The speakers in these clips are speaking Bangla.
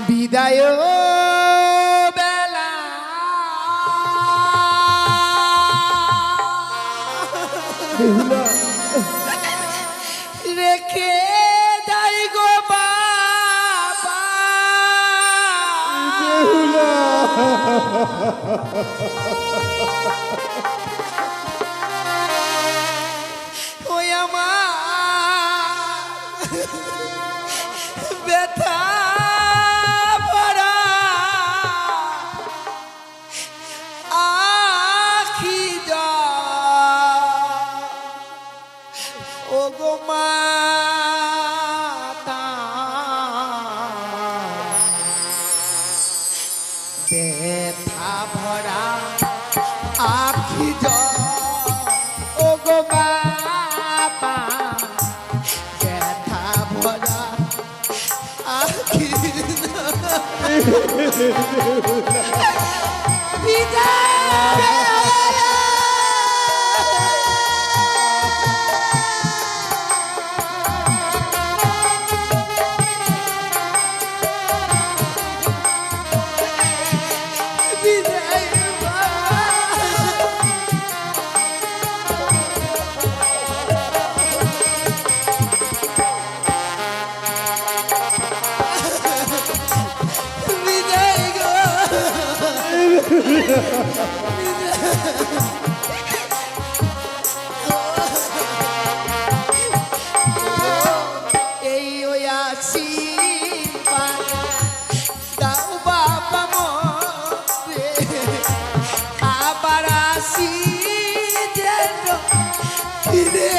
বিদায় বেলা রেখে যাই গো বাবা ওই আমার ব্যথা ভরা আখি ও গো মাতা ব্যথা ভরা আখি ও গো বাবা ব্যথা ভরা আখি এই আসি দাও বাবা মরে আবার আসি যেন ফিরে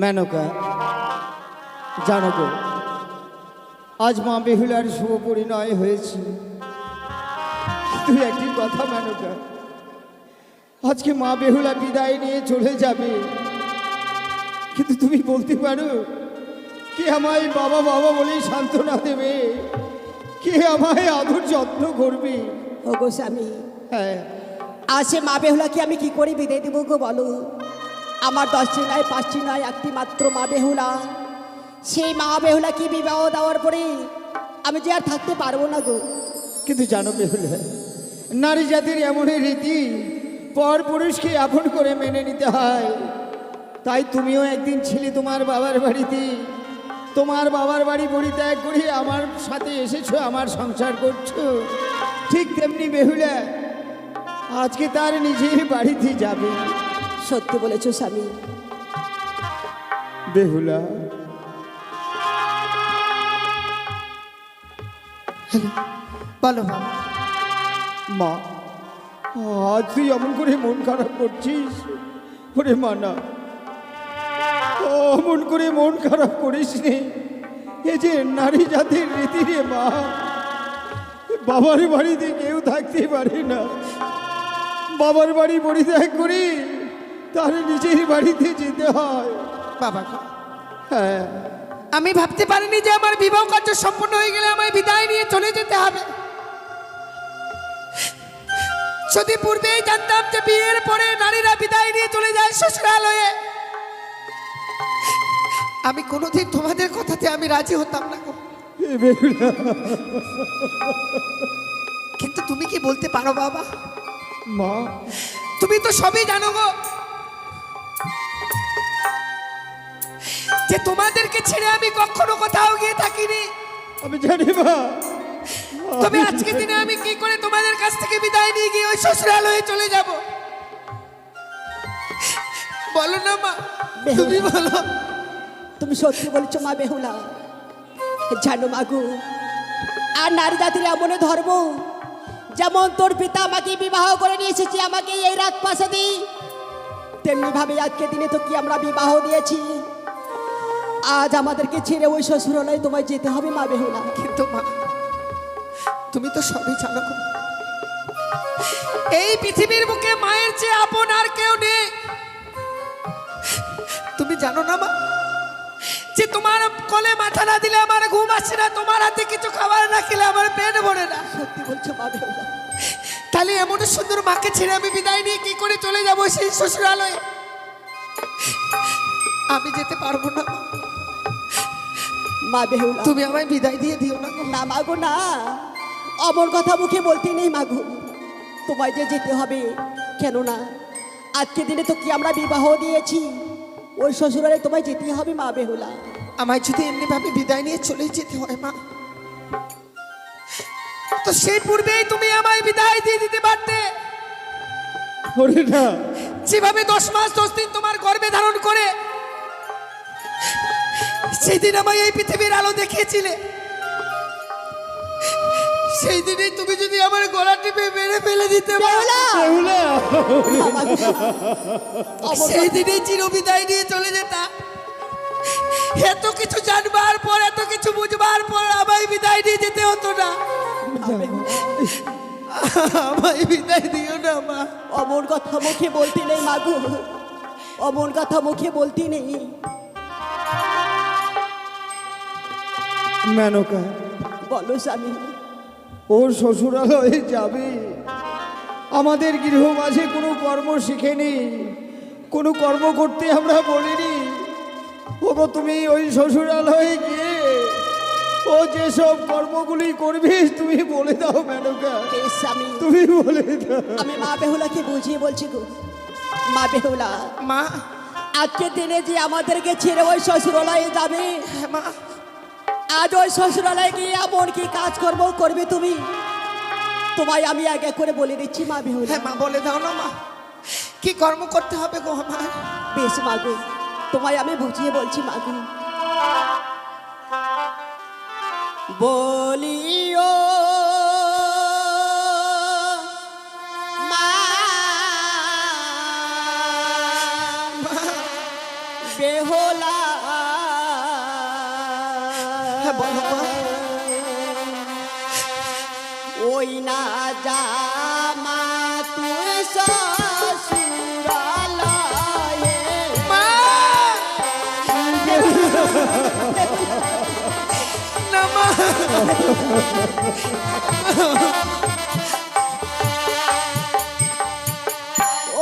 মেনকা জানো গো, আজ মা বেহুলার শুভ পরিণয় হয়েছে। তুই একটি কথা মেনকা, আজকে মা বেহুলা বিদায় নিয়ে চলে যাবে, কিন্তু তুমি বলতে পারো কে আমায় বাবা বাবা বলেই সান্ত্বনা দেবে, কে আমায় আদর যত্ন করবে? ও গো স্বামী, হ্যাঁ, আসে মা বেহুলাকে আমি কি করে বিদায় দেবো গো বলো? আমার 10টি নয় 5টি নয়, একটি মাত্র মা বেহুলা। সেই মা বেহুলাকে বিবাহ দেওয়ার পরে আমি যে আর থাকতে পারবো না গো। কিন্তু জানো বেহুলা, নারী জাতির এমনই রীতি, পর পুরুষকে আপন করে মেনে নিতে হয়। তাই তুমিও একদিন ছিলে তোমার বাবার বাড়িতে, তোমার বাবার বাড়ি পরিত্যাগ করে আমার সাথে এসেছো, আমার সংসার করছো। ঠিক তেমনি বেহুলা আজকে তার নিজের বাড়িতে যাবে। সত্যি বলেছো স্বামী। বেহুলা, বলো বাবা। মা, আজ তুই এমন করে মন খারাপ করছিস? ওরে মা না, অমন করে মন খারাপ করিস নে। এ যে নারী জাতির রীতি রে মা, বাবার বাড়িতে কেউ থাকতে পারে না। বাবার বাড়ি পরিত্যাগ করি তার নিজের বাড়িতে যেতে হয়। বাবা গো, হ্যাঁ, আমি ভাবতে পারিনি যে আমার বিবাহ কার্য সম্পূর্ণ হয়ে গেলে আমায় বিদায় নিয়ে চলে যেতে হবে। যদি পূর্বেই জানতাম যে বিয়ের পরে নারীরা বিদায় নিয়ে চলে যায় শ্বশুরালয়ে, আমি কোনোদিন তোমাদের কথাতে আমি রাজি হতাম না গো। এ বেহুলা, কিন্তু তুমি কি বলতে পারো বাবা? মা, তুমি তো সবই জানো গো, যে তোমাদেরকে ছেড়ে আমি কখনো কোথাও গিয়ে থাকিনি। আমি জানি মা। তবে আজকে দিনে আমি কি করে তোমাদের কাছ থেকে বিদায় নিয়ে গিয়ে ওই শ্বশুরালয়ে চলে যাব? বলো না মা, তুমি বলো। তুমি সত্যি বলছো মা বেহুলা। জানো মাগু, আর নারী জাতির এমন ধর্ম, যেমন তোর পিতা আমাকে বিবাহ করে নিয়ে এসেছে আমাকে এই রাত প্রাসাদে, তেমনি ভাবে আজকে দিনে তো কি আমরা বিবাহ দিয়েছি। আজ আমাদেরকে ছেড়ে ওই শ্বশুরালয়ে তোমায় যেতে হবে মা বেহুলা। কিন্তু মা, তুমি তো সবই জানো গো, এই পৃথিবীর বুকে মায়ের চেয়ে আপন আর কেউ নেই। তুমি জানো না মা, যে তোমার কোলে মাথা না দিলে আমার ঘুম আসে না, তোমার হাতে কিছু খাবার না খেলে আমার পেট ভরে না। সত্যি বলছো মা বেহুলা। তাহলে এমন সুন্দর মাকে ছেড়ে আমি বিদায় নিয়ে কি করে চলে যাব সেই শ্বশুরালয়ে? আমি যেতে পারবো না মা। মা বেহুলা, তুমি আমায় বিদায় দিয়ে দিও না গো। না মাগো না, অমর কথা মুখে বলতে নেই মাগো। তোমায় যে যেতে হবে, কেন না আজকে দিনে তো কি আমরা বিবাহ দিয়েছি, ওই শ্বশুরালয়ে তোমায় যেতেই হবে মা বেহুলা। আমায় যদি এমনি ভাবে বিদায় নিয়ে চলে যেতে হয় মা, তো সেই পূর্বেই তুমি আমায় বিদায় দিয়ে দিতে পারতে। ওরে না, যেভাবে 10 মাস 10 দিন তোমার গর্ভে ধারণ করে সেদিন আমায় এই পৃথিবীর আলো দেখিয়েছিলে, সেই দিনেই তুমি যদি আমার গলা টিপে মেরে ফেলে দিতে বেহুলা, বেহুলা, সেই দিনেই চিরবিদায় নিয়ে চলে যেতা। এত কিছু জানবার পর, এত কিছু বুঝবার পর আমায় বিদায় নিয়ে যেতে হতো না। আমায় বিদায় দিও না মা। অমর কথা মুখে বলতে নেই মাগো, অমর কথা মুখে বলতে নেই। মেনকা, বলো স্বামী। ওর শ্বশুরালয়ে যাবে। আমাদের গৃহ মাঝে কোনো কর্ম শিখেনি, কোনো কর্ম করতে আমরা বলিনি। ওগো, তুমি ওই শ্বশুরালয়ে গিয়ে ও যেসব কর্মগুলি করবে তুমি বলে দাও মেনকা, বেশ স্বামী, তুমি বলে দাও। আমি মা বেহুলাকে বুঝিয়ে বলছি গো। মা বেহুলা, মা, আজকে দিনে যে আমাদেরকে ছেড়ে ওই শ্বশুরালয়ে যাবে, হ্যাঁ মা, আজ ওই শ্বশুরালয়ে গিয়ে এমন কি কাজকর্ম করবে তুমি, তোমায় আমি আগে করে বলে দিচ্ছি মা বেহুলা। হ্যাঁ মা, বলে দাও না মা, কি কর্ম করতে হবে গো আমার? বেশ মাগো, তোমায় আমি বুঝিয়ে বলছি মাগো। বলিও মা বেহুলা, হ্যাঁ বলো মা। ওই না জামা তুই শ্বশুরালয়ে। মা, না মা,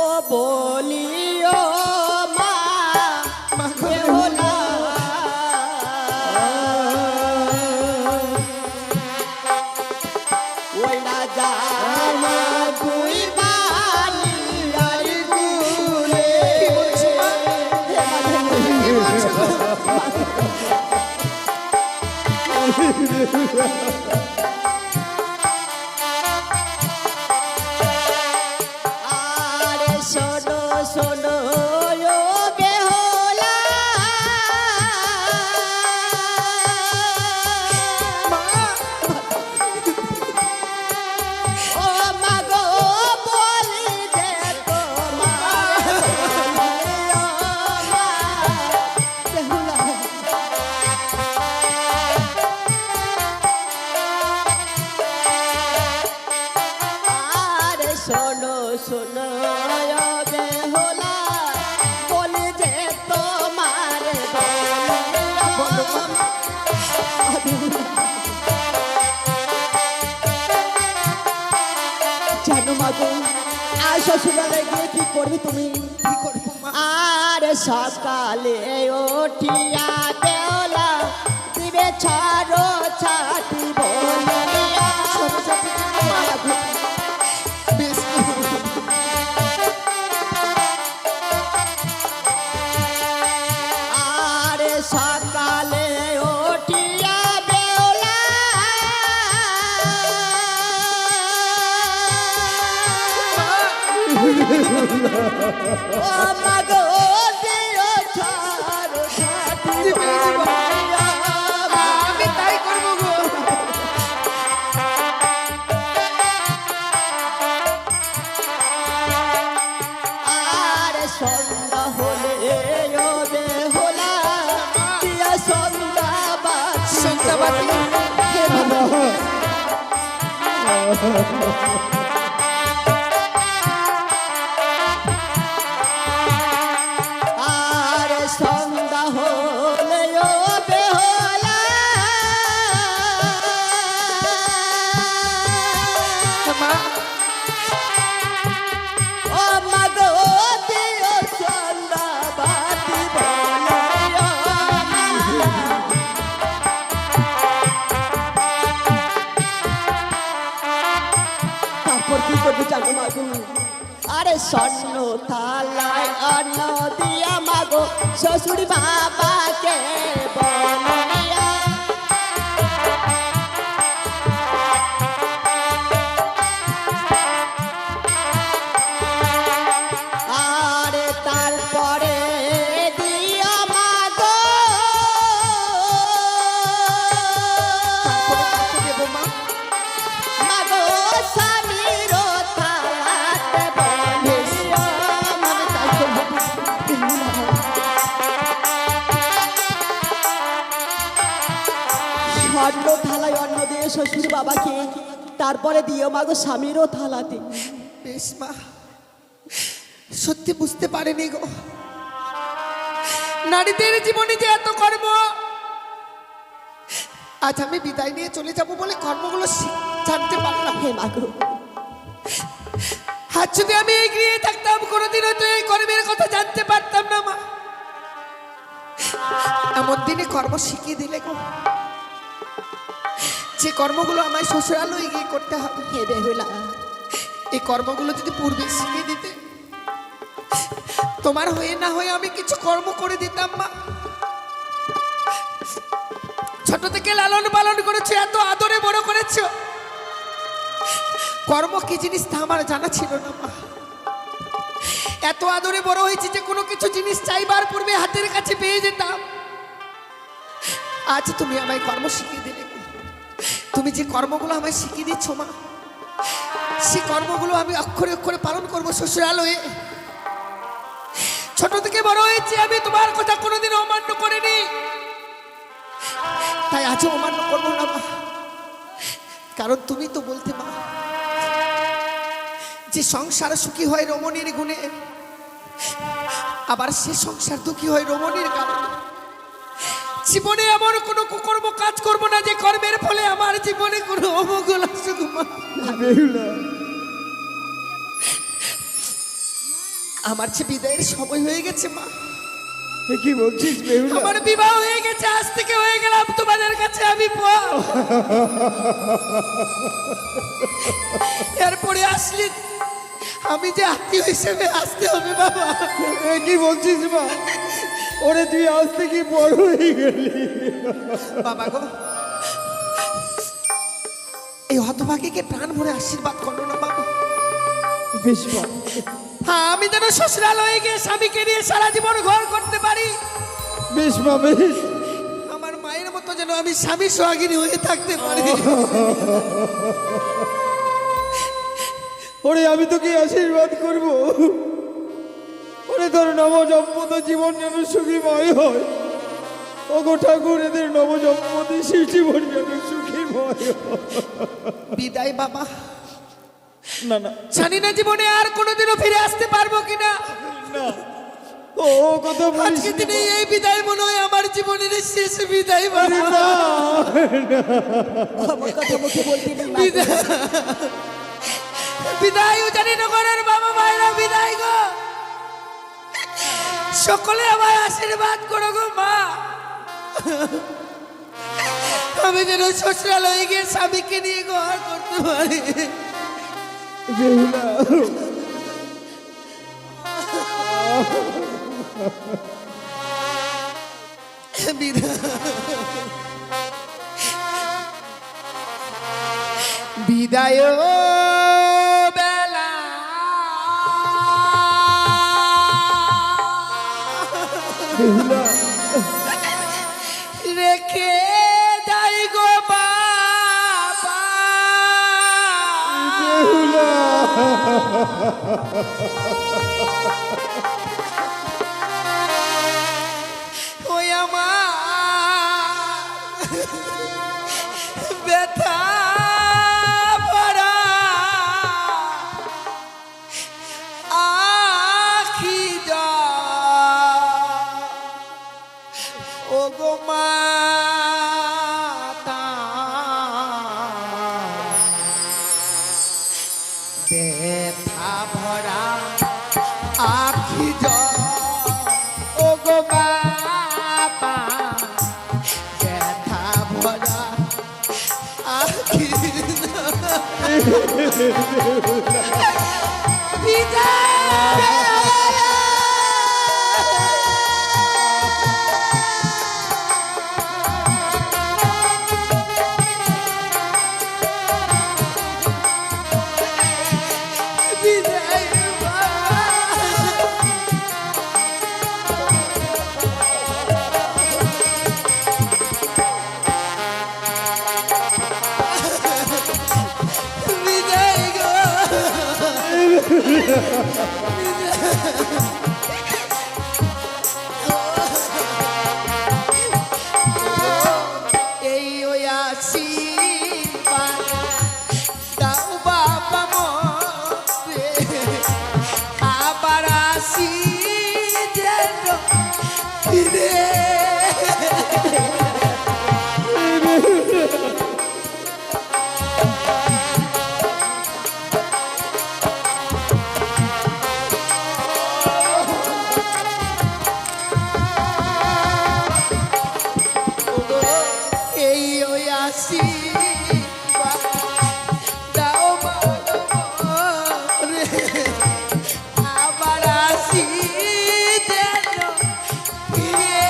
ও বলিও মা বেহুলা, ওই না জামা তুই বানিয়া আরে শোনো শোনো ও বেহুলা, ও মা গো বলি যে তোমার বেহুলা। আরে শোনো শোনো ও বেহুলা, বলি যে তোমার জানো মাগো, আর শ্বশুরালয়ে গিয়ে কি করবে তুমি? কি করবো মা? আর সকালে উঠিয়া বেহুলা দিবে ছাড়ো ছাটি বলিয়া। বেশ আর সকালে উঠিয়া বেহুলা ও মাগো দিও ছাড়ো ছাটি বলিয়া। আমি তাই করবো গো। আর সন্ধ্যা হলে ও বেহুলা দিয়া সন্ধ্যা বাতি। সন্ধ্যা বাতি। হে বাবা, আর সন্ধ্যা হলে ও বেহুলা মা ও মাগো দিও সন্ধ্যা বাতি বলিয়া। তারপর কি করবি জানো মাগো? আরে স্বর্ণ থালায় অন্ন দিয়া মাগো শ্বশুর বাবাকে বলিয়া। আরে তারপরে দিয়া মাগো তারপরে কাকে দেবো মা? মাগো স্বামীর থালাতে বলিয়া। মানে তাই করবো। স্বর্ণ থালায় অন্ন দিয়ে শ্বশুর বাবাকে, তারপরে দিও মাগো স্বামীরও থালাতে। বেশ মা, সত্যি বুঝতে পারিনি গো, নারীদের জীবনে যে এত কর্ম। আজ আমি বিদায় নিয়ে চলে যাব বলে কর্মগুলো জানতে পারলাম। হে মাগো, আজ যদি আমি এগিয়ে থাকতাম কোনোদিন হয়তো এই কর্মের কথা জানতে পারতাম না মা। এমন দিনে কর্ম শিখিয়ে দিলে গো, যে কর্মগুলো আমায় শ্বশুরালয়ে গিয়ে করতে হবে। হে বেহুলা, এই কর্মগুলো যদি পূর্বে শিখিয়ে দিতে, তোমার হয়ে না হয়ে আমি কিছু কর্ম করে দিতাম মা। ছোট থেকে লালন পালন করেছো, এত আদরে বড় করেছো, কর্ম কি জিনিস তা আমার জানা ছিল না মা। এত আদরে বড় হয়েছি যে কোনো কিছু জিনিস চাইবার পূর্বে হাতের কাছে পেয়ে যেতাম। আজ তুমি আমায় কর্ম শিখিয়ে দিলে। তুমি যে কর্মগুলো আমায় শিখিয়ে দিচ্ছ মা, সেই কর্মগুলো আমি অক্ষরে অক্ষরে পালন করবো শ্বশুরালয়ে। ছোট থেকে বড় হয়েছি আমি, তোমার কথা কোনোদিন অমান্য করিনি, তাই আজও অমান্য করবো না মা। কারণ তুমি তো বলতে মা, যে সংসার সুখী হয় রমণীর গুণে, আবার সে সংসার দুঃখী হয় রমণীর কারণে। জীবনে এমন কোনো কুকর্ম কাজ করব না যে কর্মের ফলে আমার জীবনে কোনো অমঙ্গল আসুক মা। বেহুলা, আমার যে বিদায়ের সময় হয়ে গেছে মা। এ কি বলছিস বেহুলা? আমার বিবাহ হয়ে গেছে, আজ থেকে হয়ে গেলাম তোমাদের কাছে আমি এরপরে আসলে আমি যে আত্মীয় হিসেবে আসতে হবে বাবা। এ কি বলছিস মা? ওরে তুই আজ থেকে বড় হয়ে গেলি। বাবা গো, এই হতভাগীকে প্রাণ ভরে আশীর্বাদ করো না বাবা। বেশ মা, হ্যাঁ, আমি যেন শ্বশুরালয়ে গিয়ে স্বামীকে নিয়ে সারা জীবন ঘর করতে পারি। বেশ মা, বেশ। আমার মায়ের মতো যেন আমি স্বামী সোহাগিনী হয়ে থাকতে পারি। ওরে আমি তোকে আশীর্বাদ করব, ওরে তোর নবদম্পত জীবন যেন সুখীময় হয়। ওগো ঠাকুর, এদের নবদম্পতি সেই জীবন যেন সুখীময় হয়। বিদায় বাবা। না না জানি না জীবনে আর কোনোদিনও ফিরে আসতে পারবো কিনা। না, ও কথা বলিস আজকে দিনে এই বিদায় মনে হয় আমার জীবনের শেষ বিদায় বাবা। আমার কথা মুখে বলতে নেই মা। বিদায়, বিদায় উজানিনগরের বাবা মায়েরা বিদায় গো। সকলে আমায় আশীর্বাদ করো গো মা। আমি যেন শ্বশুরালয়ে গিয়ে স্বামীকে নিয়ে ঘর করতে পারি। বেহুলা, বিদায় বেলা বেহুলা, রেখে যাই গো বাবা। বেহুলা, ওই আমার ব্যথা ভরা আখি জল, ও গো মাতা ব্যথা ভরা আখি জল, ও গো বাবা ব্যথা ভরা আখি এই ওই আশীর্বাদ দাও বাবা মরে, আবার আসি যেন ফিরে। এই ওই আশীর্বাদ দাও বাবা মরে, আবার আসি যেন ফিরে।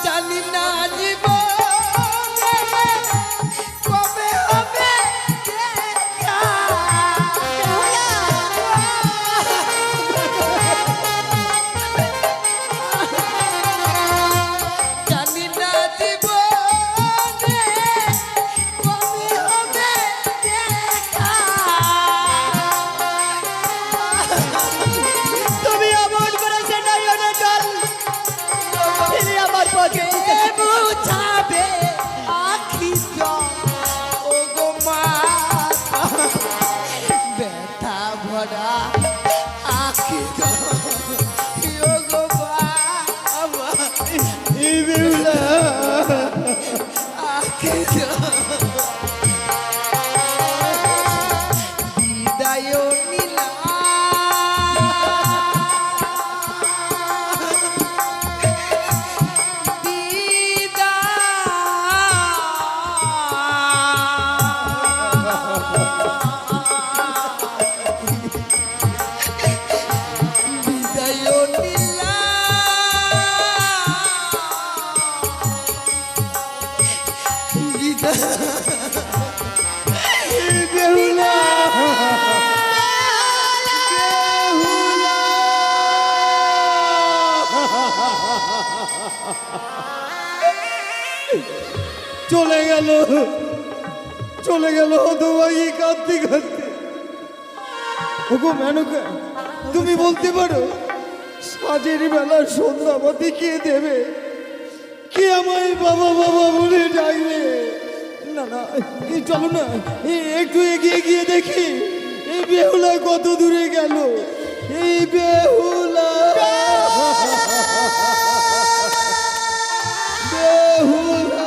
জানি না জীবনে কবে হবে দেখা। জানি না জীবনে কবে হবে দেখা। তুমি অমন করে সেটাই না চল, ফিরে আমার পথে কে বুঝাবে আখি জল, ও গো মাতা ব্যথা ভরা আখি জল, ও গো বাবা এই বেহুলা, আখি জল। বিদায় নিলাম বিদায় চলে গেল, চলে গেল হতভাগী কাঁদতে কাঁদতে। ওগো মেনকা, তুমি বলতে পারো সাজের বেলা সন্ধ্যাবাতি কে দেবে? কে আমায় বাবা বাবা বলে ডাকবে? না না, এই চলো না, একটু এগিয়ে গিয়ে দেখি এই বেহুলা কত দূরে গেল। এই বেহুলা, বেহুলা।